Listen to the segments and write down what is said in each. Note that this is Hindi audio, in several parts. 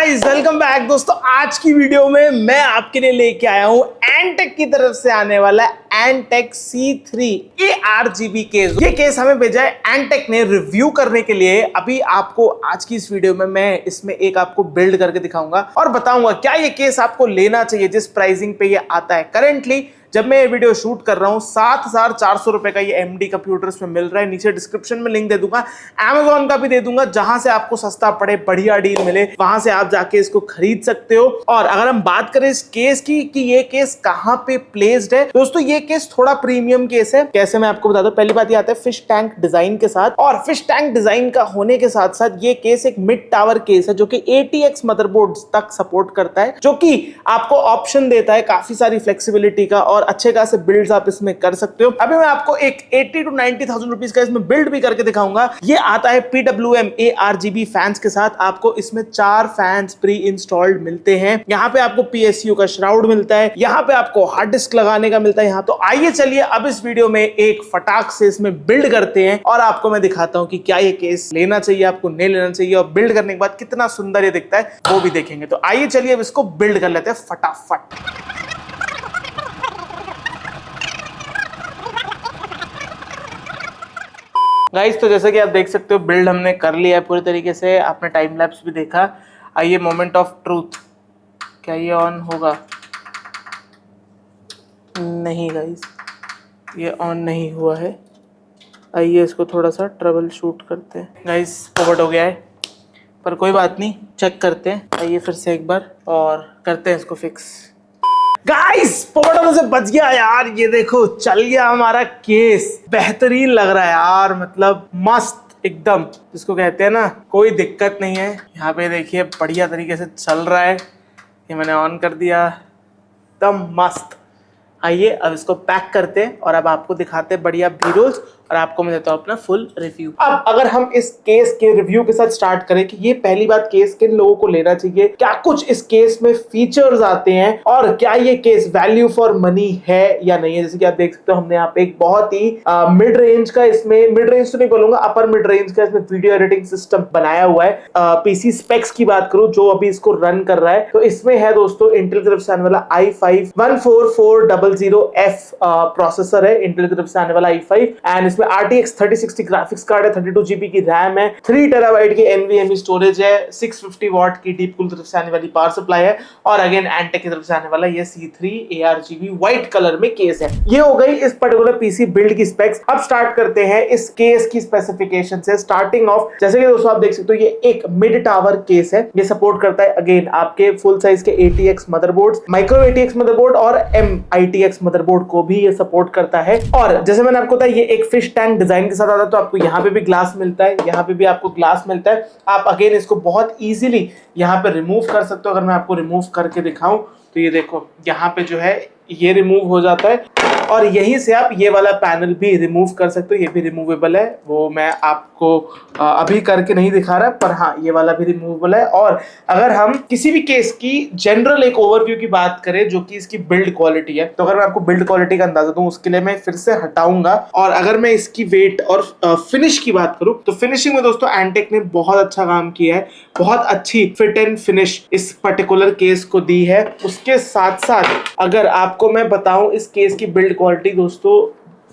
गाइस वेलकम बैक दोस्तों। आज की वीडियो में मैं आपके लिए लेके आया हूं एंटेक की तरफ से आने वाला एंटेक C3 ARGB केस। ये केस हमें भेजा है एंटेक ने रिव्यू करने के लिए। अभी आपको आज की इस वीडियो में मैं इसमें एक आपको बिल्ड करके दिखाऊंगा और बताऊंगा क्या ये केस आपको लेना चाहिए जिस प्राइसिंग पे ये आता है। करेंटली जब मैं ये वीडियो शूट कर रहा हूं 7,400 रुपए का ये MD कंप्यूटर्स में मिल रहा है। नीचे डिस्क्रिप्शन में लिंक दे दूंगा, Amazon का भी दे दूंगा, जहां से आपको सस्ता पड़े, बढ़िया डील मिले, वहां से आप जाके इसको खरीद सकते हो। और अगर हम बात करें इस केस की कि ये केस कहां पे प्लेस्ड है, दोस्तों ये केस थोड़ा प्रीमियम केस है। कैसे मैं आपको बता दूं, पहली बात ये आता है फिश टैंक डिजाइन के साथ, और फिश टैंक डिजाइन का होने के साथ साथ ये केस एक मिड टावर केस है जो कि ATX मदरबोर्ड तक सपोर्ट करता है, जो कि आपको ऑप्शन देता है काफी सारी फ्लेक्सिबिलिटी का और अच्छे खासे बिल्ड्स आप इसमें कर सकते हो। अभी मैं आपको एक 80 to 90,000 रुपीज का इसमें बिल्ड भी करके दिखाऊंगा। ये आता है PWM ARGB फैंस के साथ। आपको इसमें 4 फैंस प्री इंस्टॉल्ड मिलते हैं। यहाँ पे आपको PSU का श्राउड मिलता है, यहाँ पे आपको हार्ड डिस्क लगाने का मिलता है यहाँ। तो आइए चलिए अब इस वीडियो में एक फटाक से इसमें बिल्ड करते हैं और आपको मैं दिखाता हूँ कि क्या ये केस लेना चाहिए, आपको नहीं लेना चाहिए, और बिल्ड करने के बाद कितना सुंदर ये दिखता है वो भी देखेंगे। तो आइए चलिए अब इसको बिल्ड कर लेते हैं फटाफट। गाइस तो जैसे कि आप देख सकते हो बिल्ड हमने कर लिया है पूरी तरीके से। आपने टाइम लैप्स भी देखा। आइए मोमेंट ऑफ ट्रूथ, क्या ये ऑन होगा? नहीं गाइस, ये ऑन नहीं हुआ है। आइए इसको थोड़ा सा ट्रबल शूट करते हैं। गाइस फॉरवर्ड हो गया है पर कोई बात नहीं, चेक करते हैं। आइए फिर से एक बार और करते हैं इसको फिक्स। गाइस पोर्टल से बच गया यार, ये देखो चल गया हमारा केस। बेहतरीन लग रहा है यार, मतलब मस्त एकदम, जिसको कहते हैं ना कोई दिक्कत नहीं है। यहाँ पे देखिए बढ़िया तरीके से चल रहा है। ये मैंने ऑन कर दिया, एकदम मस्त। आइए अब इसको पैक करते हैं और अब आपको दिखाते हैं बढ़िया वीडियोस और आपको मैं देता हूं अपना फुल रिव्यू। अब अगर हम इस केस के रिव्यू के साथ स्टार्ट करें कि ये पहली बात केस किन लोगों को लेना चाहिए, क्या कुछ इस केस में फीचर्स आते हैं और क्या ये केस वैल्यू फॉर मनी है या नहीं है। जैसे कि आप देख सकते हो हमने यहाँ पे एक बहुत ही मिड रेंज का, इसमें मिड रेंज तो नहीं बोलूंगा, अपर मिड रेंज का इसमें वीडियो एडिटिंग सिस्टम बनाया हुआ है। PC स्पेक्स की बात करूं जो अभी इसको रन कर रहा है तो इसमें है दोस्तों इंटेल की तरफ से आने वाला i5 14400F प्रोसेसर है। इंटेल की तरफ से आने वाला i5 एंड इसमें RTX 3060 ग्राफिक्स कार्ड है, 32 GB की रैम है, 3 TB की NVMe स्टोरेज है, 650 वाट की डीप कूल तरफ से आने वाली पावर सप्लाई है और अगेन एंटेक की तरफ से आने वाला ये C3 ARGB व्हाइट कलर में केस है। ये हो गई इस पर्टिकुलर PC बिल्ड की स्पेक्स। अब स्टार्ट करते हैं इस केस की स्पेसिफिकेशन से। स्टार्टिंग ऑफ जैसे कि दोस्तों आप देख सकते हो ये एक मिड टावर केस है। ये सपोर्ट करता है अगेन आपके फुल साइज के ATX motherboard, micro ATX motherboard और MITX मदरबोर्ड को भी ये सपोर्ट करता है। और जैसे मैंने आपको बताया ये एक फिश टैंक डिजाइन के साथ आता है, तो आपको यहाँ पे भी ग्लास मिलता है, यहाँ पे भी आपको ग्लास मिलता है। आप अगेन इसको बहुत इजीली यहाँ पे रिमूव कर सकते हो। अगर मैं आपको रिमूव करके दिखाऊं तो ये देखो यहाँ पे जो है ये रिमूव हो जाता है और यहीं से आप ये वाला पैनल भी रिमूव कर सकते हो। ये भी रिमूवेबल है, वो मैं आपको अभी करके नहीं दिखा रहा, पर हाँ ये वाला भी रिमूवेबल है। और अगर हम किसी भी केस की जनरल एक ओवरव्यू की बात करें जो कि इसकी बिल्ड क्वालिटी है, तो अगर मैं आपको बिल्ड क्वालिटी का अंदाजा दूं उसके लिए मैं फिर से हटाऊंगा। और अगर मैं इसकी वेट और फिनिश की बात करूं तो फिनिशिंग में दोस्तों एंटेक ने बहुत अच्छा काम किया है, बहुत अच्छी फिट एंड फिनिश इस पर्टिकुलर केस को दी है। उसके साथ साथ अगर आपको मैं बताऊं इस केस की बिल्ड क्वालिटी दोस्तों,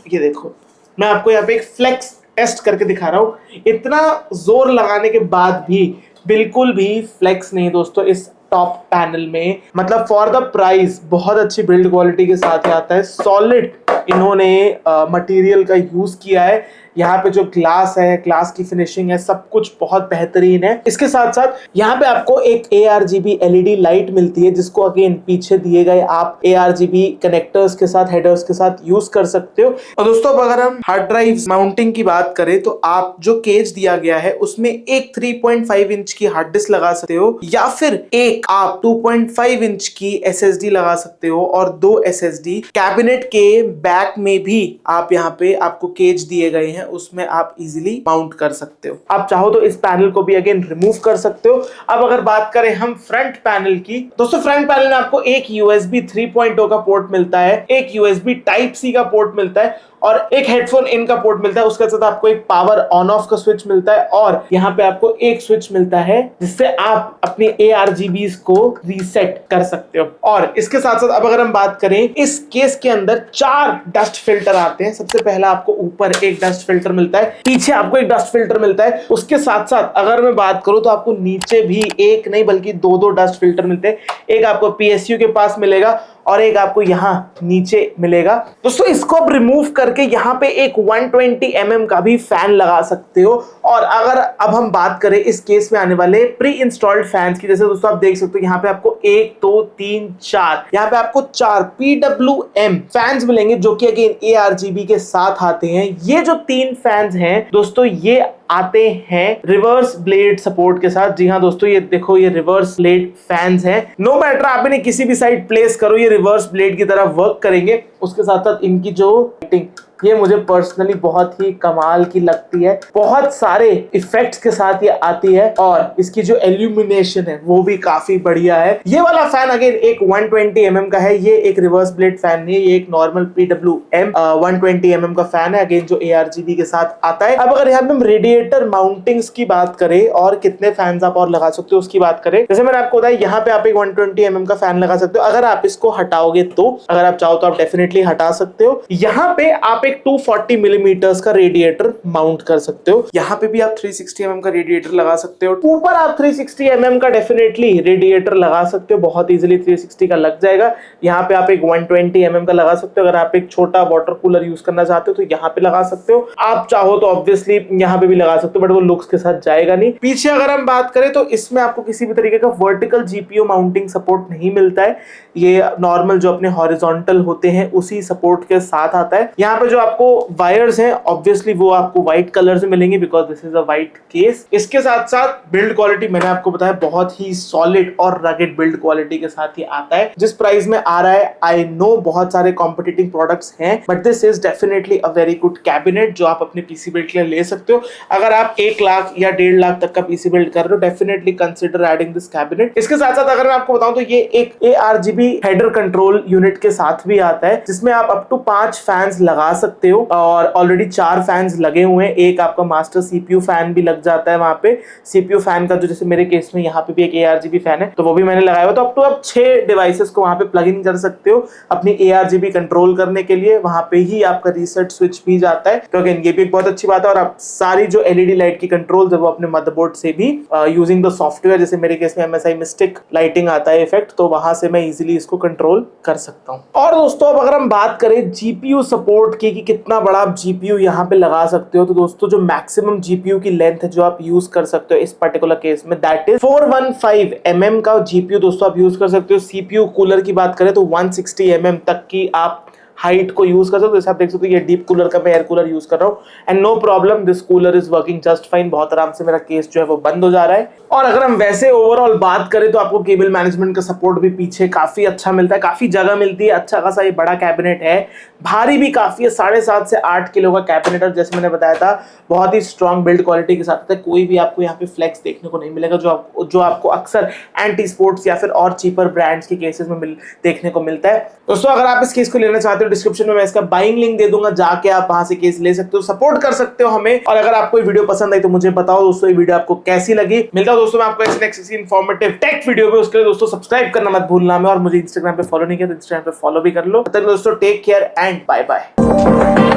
ये देखो मैं आपको यहाँ पे एक फ्लेक्स टेस्ट करके दिखा रहा हूं। इतना जोर लगाने के बाद भी बिल्कुल भी फ्लेक्स नहीं दोस्तों इस टॉप पैनल में। मतलब फॉर द प्राइस बहुत अच्छी बिल्ड क्वालिटी के साथ आता है। सॉलिड इन्होंने मटेरियल का यूज किया है। यहाँ पे जो ग्लास है, ग्लास की फिनिशिंग है, सब कुछ बहुत बेहतरीन है। इसके साथ साथ यहाँ पे आपको एक ARGB LED लाइट मिलती है जिसको अगेन पीछे दिए गए आप ARGB कनेक्टर्स के साथ, हेडर्स के साथ यूज कर सकते हो। और दोस्तों अगर हम हार्ड ड्राइव माउंटिंग की बात करें तो आप जो केज दिया गया है उसमें एक 3.5 इंच की हार्ड डिस्क लगा सकते हो या फिर एक आप 2.5 इंच की SSD लगा सकते हो और 2 SSD कैबिनेट के बैक में भी आप यहाँ पे आपको केज दिए गए हैं उसमें आप इजीली माउंट कर सकते हो। आप चाहो तो इस पैनल को भी अगेन रिमूव कर सकते हो। अब अगर बात करें हम फ्रंट पैनल की, दोस्तों फ्रंट पैनल में आपको एक USB 3.0 का पोर्ट मिलता है, एक USB Type C का पोर्ट मिलता है और एक हेडफोन इन का पोर्ट मिलता है। उसके साथ आपको एक पावर ऑन ऑफ का स्विच मिलता है और यहाँ पे आपको एक स्विच मिलता है जिससे आप अपनी ARGBs को रीसेट कर सकते हो। और इसके साथ साथ अब अगर हम बात करें, इस केस के अंदर 4 डस्ट फिल्टर आते हैं। सबसे पहला आपको ऊपर एक डस्ट फिल्टर मिलता है, पीछे आपको एक डस्ट फिल्टर मिलता है। उसके साथ साथ अगर मैं बात करूं तो आपको नीचे भी एक नहीं बल्कि 2 डस्ट फिल्टर मिलते हैं। एक आपको PSU के पास मिलेगा और एक आपको यहां नीचे मिलेगा। दोस्तों इसको आप रिमूव करके यहां पे एक 120 mm का भी फैन लगा सकते हो। और अगर अब हम बात करें इस केस में आने वाले प्री इंस्टॉल्ड फैंस की, जैसे दोस्तों आप देख सकते हो यहाँ पे आपको 1 2 3 4 यहाँ पे आपको 4 PWM फैंस मिलेंगे जो कि अगेन ARGB के साथ आते हैं। ये जो 3 फैंस हैं दोस्तों ये आते हैं रिवर्स ब्लेड सपोर्ट के साथ। जी हाँ दोस्तों, ये देखो ये रिवर्स ब्लेड फैंस हैं। नो मैटर आप इन्हें किसी भी साइड प्लेस करो, ये रिवर्स ब्लेड की तरह वर्क करेंगे। उसके साथ साथ इनकी जो लाइटिंग, ये मुझे पर्सनली बहुत ही कमाल की लगती है। बहुत सारे इफेक्ट्स के साथ ये आती है और इसकी जो इल्यूमिनेशन है वो भी काफी बढ़िया है। ये वाला फैन अगेन एक 120 mm का है, ये एक रिवर्स ब्लेड फैन नहीं है, ये एक नॉर्मल PWM 120 mm का फैन है अगेन जो ARGB के साथ आता है। अब अगर यहाँ पे हम रेडिएटर माउंटिंग्स की बात करें और कितने फैंस आप और लगा सकते हो उसकी बात करें, जैसे मैंने आपको बताया यहाँ पे आप एक 120 mm का फैन लगा सकते हो। अगर आप इसको हटाओगे तो, अगर आप चाहो तो आप डेफिनेटली हटा सकते हो। यहाँ पे आप एक 240 मिलीमीटर का रेडिएटर माउंट कर सकते हो। यहाँ पे भी आप 360 mm का रेडिएटर लगा सकते हो। ऊपर आप 360 mm का डेफिनेटली रेडिएटर लगा सकते हो, बहुत इजीली 360 का लग जाएगा। यहाँ पे आप एक 120 mm का लगा सकते हो। अगर आप एक छोटा वाटर कूलर यूज करना चाहते हो तो यहाँ पे लगा सकते हो। आप चाहो तो ऑब्वियसली यहाँ पे भी लगा सकते हो, बट वो लुक्स के साथ जाएगा नहीं। पीछे अगर हम बात करें तो इसमें आपको किसी भी तरीके का वर्टिकल GPU माउंटिंग सपोर्ट नहीं मिलता है। ये नॉर्मल जो अपने हॉरिजॉन्टल होते हैं उसी सपोर्ट के साथ आता है। यहाँ पे जो आपको वायर्स हैं ऑब्वियसली वो आपको व्हाइट कलर से मिलेंगे because this is a white case. इसके साथ साथ बिल्ड क्वालिटी मैंने आपको बताया बहुत ही सॉलिड और रगेड बिल्ड क्वालिटी के साथ ही आता है। जिस प्राइस में आ रहा है, आई नो बहुत सारे कॉम्पिटिटिव प्रोडक्ट्स हैं, but this is definitely a very good cabinet जो आप अपने पीसी बिल्ड के लिए ले सकते हो। अगर आप 1 लाख या 1.5 लाख तक का पीसी बिल्ड कर रहे हो, definitely consider adding this cabinet. इसके साथ साथ अगर मैं आपको बताऊं तो ये एक ARGB हेडर कंट्रोल यूनिट के साथ भी आता है जिसमें आप अप टू 5 फैंस लगा सकते हो और ऑलरेडी 4 फैंस लगे हुए हैं। एक आपका मास्टर CPU फैन भी लग जाता है वहां पे। CPU फैन का जो जैसे मेरे केस में यहाँ पे भी एक ARGB फैन है तो वो भी मैंने लगाया हुआ। तो अप टू आप 6 डिवाइसेस को वहां पे प्लग इन कर सकते हो अपनी ARGB कंट्रोल करने के लिए। वहां पे ही आपका रीसेट स्विच भी जाता है तो अगेन ये भी एक बहुत अच्छी बात है। और आप सारी जो LED लाइट की कंट्रोल है वो अपने मदरबोर्ड से भी यूजिंग द सॉफ्टवेयर, जैसे मेरे केस में MSI मिस्टिक लाइटिंग आता है इफेक्ट, तो वहां से मैं इजीली इसको कंट्रोल कर सकता हूं। और दोस्तों अब अगर हम बात करें GPU सपोर्ट की कि कितना बड़ा आप GPU यहाँ पे लगा सकते हो, तो दोस्तों जो मैक्सिमम GPU की लेंथ है जो आप यूज कर सकते हो इस पर्टिकुलर केस में दैट इज 415 mm का GPU दोस्तों आप यूज कर सकते हो। CPU कूलर की बात करें तो 160 mm तक की आप हाइट को यूज कर सकते हो। जैसे आप देख सकते हो ये डीप कूलर का मैं एयर कूलर यूज कर रहा हूँ and no problem, this cooler is working just fine. बहुत आराम से मेरा केस जो है वो बंद हो जा रहा है। और अगर हम वैसे ओवरऑल बात करें तो आपको केबल मैनेजमेंट का सपोर्ट भी पीछे काफी अच्छा मिलता है, काफी जगह मिलती है। अच्छा खासा ये बड़ा कैबिनेट है, भारी भी काफी है, 7.5 से 8 किलो का कैबिनेट। और जैसे मैंने बताया था बहुत ही स्ट्रॉन्ग बिल्ड क्वालिटी के साथ है। कोई भी आपको यहाँ पे फ्लेक्स देखने को नहीं मिलेगा जो आपको अक्सर एंटी स्पोर्ट्स या फिर और चीपर ब्रांड्स के केसेस में देखने को मिलता है। दोस्तों अगर आप इस केस को लेना चाहते हो डिस्क्रिप्शन में मैं इसका बाइंग लिंक दे दूंगा, जाके आप वहां से केस ले सकते हो, सपोर्ट कर सकते हो हमें। और अगर आपको ये वीडियो पसंद आई तो मुझे बताओ दोस्तों ये वीडियो आपको कैसी लगी। मिलता हूं दोस्तों मैं आपको इस नेक्स्ट इंफॉर्मेटिव टेक वीडियो में। उसके लिए दोस्तों सब्सक्राइब करना मत भूलना में, और मुझे इंस्टाग्राम पे फॉलो नहीं किया तो इंस्टाग्राम पे फॉलो भी कर लो। तब तक दोस्तों take care and bye bye.